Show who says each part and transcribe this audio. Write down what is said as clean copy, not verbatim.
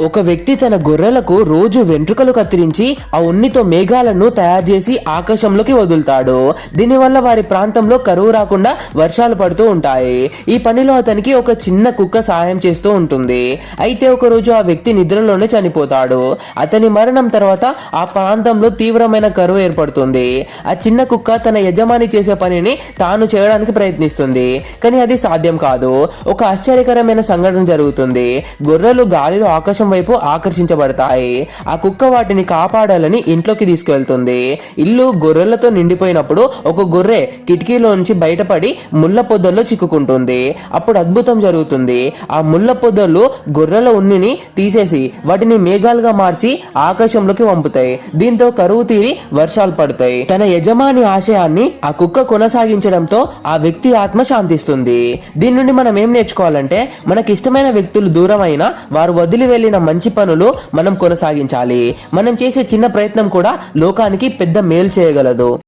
Speaker 1: ఒక వ్యక్తి తన గొర్రెలకు రోజు వెంట్రుకలు కత్తిరించి ఆ ఉన్నితో మేఘాలను తయారు చేసి ఆకాశంలోకి వదులుతాడు. దీనివల్ల వారి ప్రాంతంలో కరువు రాకుండా వర్షాలు పడుతూ ఉంటాయి. ఈ పనిలో అతనికి ఒక చిన్న కుక్క సహాయం చేస్తూ ఉంటుంది. అయితే ఒక రోజు ఆ వ్యక్తి నిద్రలోనే చనిపోతాడు. అతని మరణం తర్వాత ఆ ప్రాంతంలో తీవ్రమైన కరువు ఏర్పడుతుంది. ఆ చిన్న కుక్క తన యజమాని చేసే పనిని తాను చేయడానికి ప్రయత్నిస్తుంది, కానీ అది సాధ్యం కాదు. ఒక ఆశ్చర్యకరమైన సంఘటన జరుగుతుంది. గొర్రెలు గాలిలో ఆకాశం వైపు ఆకర్షించబడతాయి. ఆ కుక్క వాటిని కాపాడాలని ఇంట్లోకి తీసుకువెళ్తుంది. ఇల్లు గొర్రెలతో నిండిపోయినప్పుడు ఒక గొర్రె కిటికీలో నుంచి బయటపడి ముళ్ళ పొదల్లో చిక్కుకుంటుంది. అప్పుడు అద్భుతం జరుగుతుంది. ఆ ముళ్ళ పొదలు గొర్రెల ఉన్నిని తీసేసి వాటిని మేఘాలుగా మార్చి ఆకాశంలోకి పంపుతాయి. దీంతో కరువు తీరి వర్షాలు పడతాయి. తన యజమాని ఆశయాన్ని ఆ కుక్క కొనసాగించడంతో ఆ వ్యక్తి ఆత్మ శాంతిస్తుంది. దీని నుండి మనం ఏం నేర్చుకోవాలంటే, మనకి ఇష్టమైన వ్యక్తులు దూరం అయినా వారు వదిలి వెళ్ళిన మంచి పనులు మనం కొనసాగించాలి. మనం చేసే చిన్న ప్రయత్నం కూడా లోకానికి పెద్ద మేలు చేయగలదు.